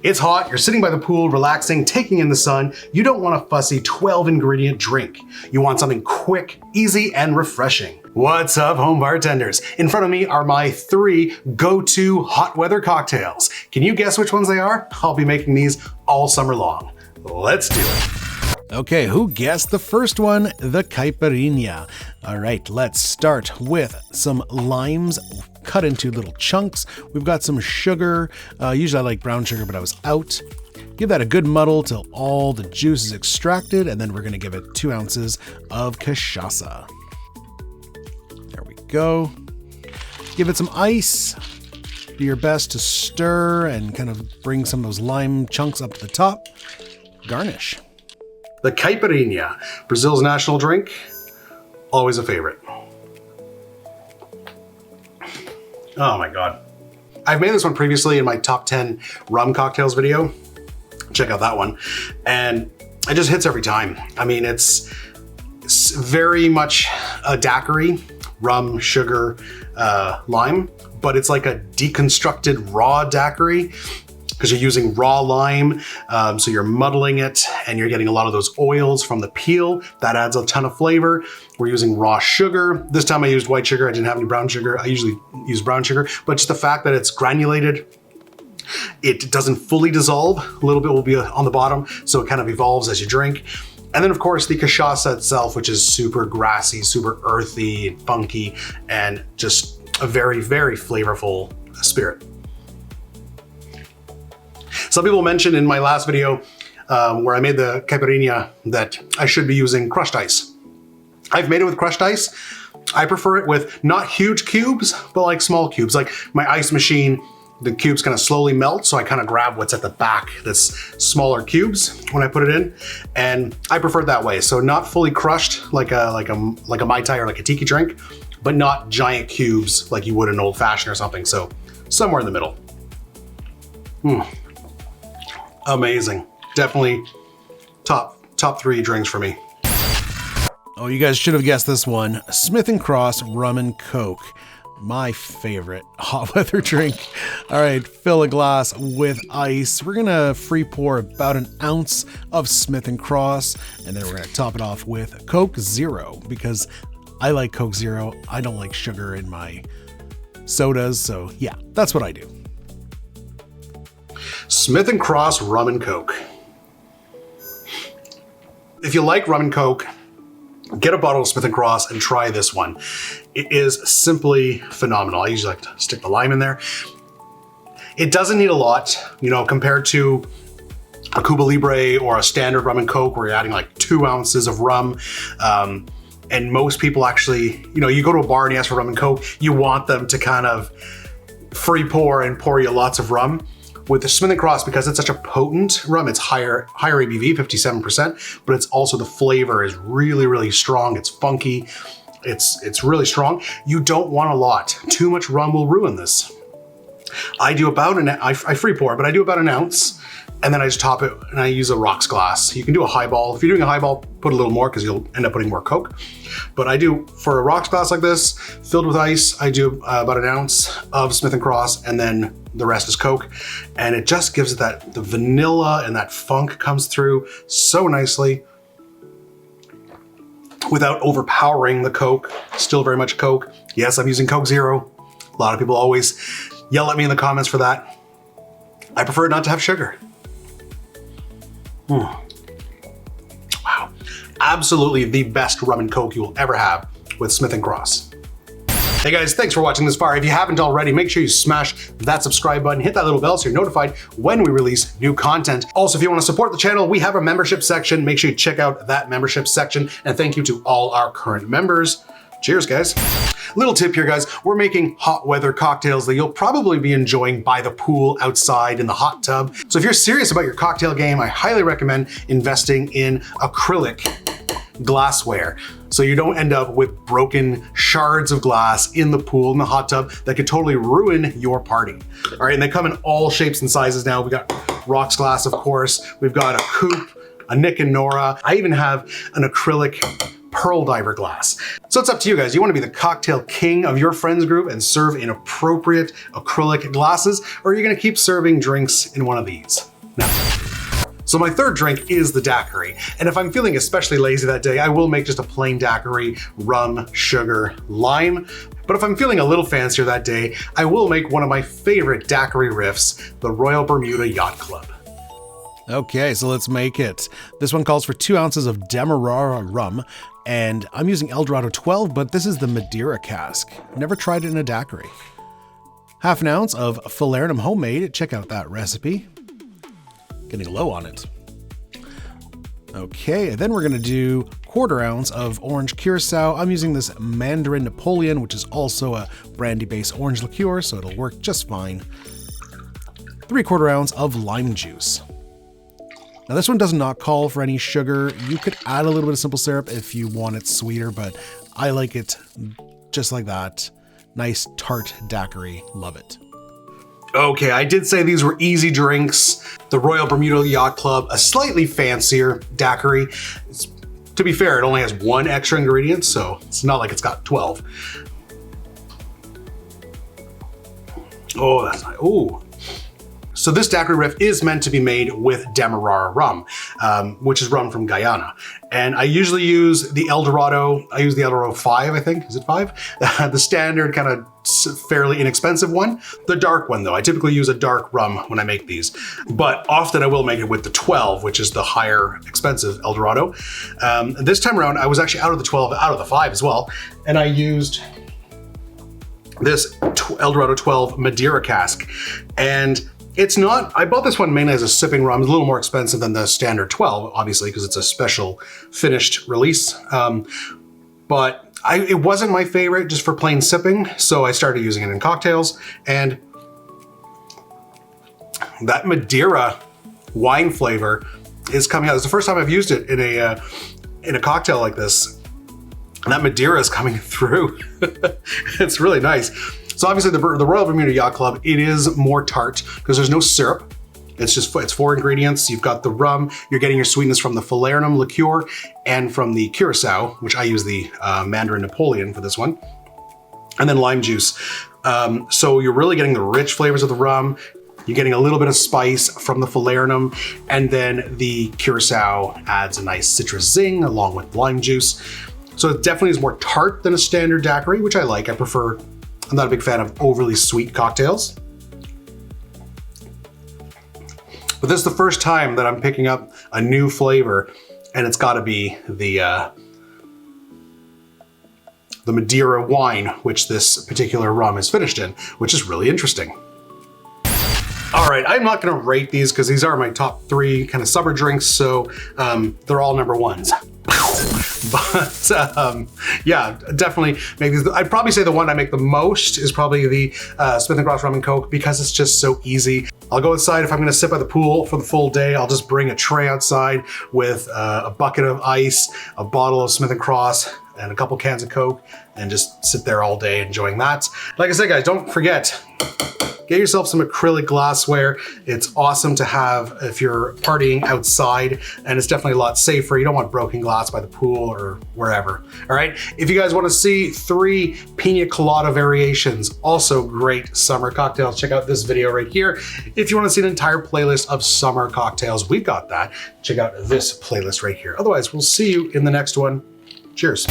It's hot, you're sitting by the pool, relaxing, taking in the sun. You don't want a fussy 12 ingredient drink. You want something quick, easy, and refreshing. What's up, home bartenders? In front of me are my 3 go-to hot weather cocktails. Can you guess which ones they are? I'll be making these all summer long. Let's do it. Okay, who guessed the first one? The caipirinha. All right, let's start with some limes cut into little chunks. We've got some sugar. Usually I like brown sugar, but I was out. Give that a good muddle till all the juice is extracted, and then we're gonna give it 2 ounces of cachaça. There we go. Give it some ice. Do your best to stir and kind of bring some of those lime chunks up to the top. Garnish. The caipirinha, Brazil's national drink, always a favorite. Oh my God. I've made this one previously in my top 10 rum cocktails video. Check out that one. And it just hits every time. I mean, it's very much a daiquiri, rum, sugar, lime, but it's like a deconstructed raw daiquiri, because you're using raw lime, so you're muddling it and you're getting a lot of those oils from the peel. That adds a ton of flavor. We're using raw sugar. This time I used white sugar. I didn't have any brown sugar. I usually use brown sugar, but just the fact that it's granulated, it doesn't fully dissolve. A little bit will be on the bottom, so it kind of evolves as you drink. And then of course the cachaça itself, which is super grassy, super earthy and funky, and just a very, very flavorful spirit. Some people mentioned in my last video where I made the caipirinha that I should be using crushed ice. I've made it with crushed ice. I prefer it with not huge cubes, but like small cubes. Like my ice machine, the cubes kind of slowly melt, so I kind of grab what's at the back, that's smaller cubes when I put it in, and I prefer it that way. So not fully crushed like a Mai Tai or like a tiki drink, but not giant cubes like you would an old fashioned or something. So somewhere in the middle. Amazing. Definitely top 3 drinks for me. Oh, you guys should have guessed this one. Smith & Cross Rum and Coke. My favorite hot weather drink. All right, fill a glass with ice. We're gonna free pour about an ounce of Smith & Cross, and then we're gonna top it off with Coke Zero, because I like Coke Zero. I don't like sugar in my sodas, so yeah, that's what I do. Smith & Cross Rum and Coke. If you like rum and Coke, get a bottle of Smith & Cross and try this one. It is simply phenomenal. I usually like to stick the lime in there. It doesn't need a lot, you know, compared to a Cuba Libre or a standard rum and Coke where you're adding like 2 ounces of rum. And most people actually, you know, you go to a bar and you ask for rum and Coke, you want them to kind of free pour and pour you lots of rum. With the Smith & Cross, because it's such a potent rum, it's higher ABV, 57%, but it's also the flavor is really, really strong. It's funky. It's really strong. You don't want a lot. Too much rum will ruin this. I do about I free pour, but I do about an ounce, and then I just top it and I use a rocks glass. You can do a highball. If you're doing a highball, put a little more because you'll end up putting more Coke. But I do, for a rocks glass like this, filled with ice, I do about an ounce of Smith & Cross, and then the rest is Coke. And it just gives it that, the vanilla and that funk comes through so nicely without overpowering the Coke. Still very much Coke. Yes, I'm using Coke Zero. A lot of people always yell at me in the comments for that. I prefer not to have sugar. Wow. Absolutely the best rum and Coke you will ever have with Smith & Cross. Hey guys, thanks for watching this far. If you haven't already, make sure you smash that subscribe button, hit that little bell so you're notified when we release new content. Also, if you want to support the channel, we have a membership section. Make sure you check out that membership section. And thank you to all our current members. Cheers, guys. Little tip here, guys. We're making hot weather cocktails that you'll probably be enjoying by the pool, outside, in the hot tub. So if you're serious about your cocktail game, I highly recommend investing in acrylic glassware, so you don't end up with broken shards of glass in the pool, in the hot tub, that could totally ruin your party. All right, and they come in all shapes and sizes now. We got rocks glass, of course. We've got a coupe, a Nick and Nora. I even have an acrylic pearl diver glass. So it's up to you guys. You want to be the cocktail king of your friends group and serve in appropriate acrylic glasses, or are you going to keep serving drinks in one of these? Now, so my third drink is the daiquiri. And if I'm feeling especially lazy that day, I will make just a plain daiquiri, rum, sugar, lime. But if I'm feeling a little fancier that day, I will make one of my favorite daiquiri riffs, the Royal Bermuda Yacht Club. Okay, so let's make it. This one calls for 2 ounces of Demerara rum, and I'm using Eldorado 12, but this is the Madeira cask. Never tried it in a daiquiri. Half an ounce of Falernum homemade. Check out that recipe. Getting low on it. Okay, then we're gonna do 1/4 ounce of orange curacao. I'm using this Mandarin Napoleon, which is also a brandy-based orange liqueur, so it'll work just fine. 3/4 ounce of lime juice. Now this one does not call for any sugar. You could add a little bit of simple syrup if you want it sweeter, but I like it just like that. Nice tart daiquiri, love it. Okay, I did say these were easy drinks. The Royal Bermuda Yacht Club, a slightly fancier daiquiri. To be fair, it only has 1 extra ingredient, so it's not like it's got 12. Oh, that's nice. Ooh. So this daiquiri riff is meant to be made with Demerara rum, which is rum from Guyana. And I usually use the Eldorado. I use the Eldorado 5, I think. Is it 5? The standard kind of fairly inexpensive one. The dark one though, I typically use a dark rum when I make these, but often I will make it with the 12, which is the higher expensive Eldorado. This time around, I was actually out of the 12, out of the 5 as well. And I used this Eldorado 12 Madeira cask. And it's not, I bought this one mainly as a sipping rum. It's a little more expensive than the standard 12, obviously, because it's a special finished release. But it wasn't my favorite just for plain sipping, so I started using it in cocktails. And that Madeira wine flavor is coming out. It's the first time I've used it in a cocktail like this. And that Madeira is coming through. It's really nice. So obviously the Royal Bermuda Yacht Club, it is more tart because there's no syrup. It's 4 ingredients. You've got the rum, you're getting your sweetness from the Falernum liqueur and from the curacao, which I use the Mandarin Napoleon for this one, and then lime juice. So you're really getting the rich flavors of the rum. You're getting a little bit of spice from the Falernum, and then the curacao adds a nice citrus zing along with lime juice. So it definitely is more tart than a standard daiquiri, which I like. I'm not a big fan of overly sweet cocktails. But this is the first time that I'm picking up a new flavor, and it's gotta be the Madeira wine, which this particular rum is finished in, which is really interesting. All right, I'm not gonna rate these because these are my top 3 kind of summer drinks, so they're all number 1s. But yeah, definitely make these. I'd probably say the one I make the most is probably the Smith & Cross Rum and Coke because it's just so easy. I'll go outside if I'm gonna sit by the pool for the full day. I'll just bring a tray outside with a bucket of ice, a bottle of Smith & Cross, and a couple cans of Coke, and just sit there all day enjoying that. Like I said, guys, don't forget, get yourself some acrylic glassware. It's awesome to have if you're partying outside, and it's definitely a lot safer. You don't want broken glass by the pool or wherever. All right, if you guys want to see 3 pina colada variations, also great summer cocktails, check out this video right here. If you want to see an entire playlist of summer cocktails, we've got that. Check out this playlist right here. Otherwise, we'll see you in the next one. Cheers.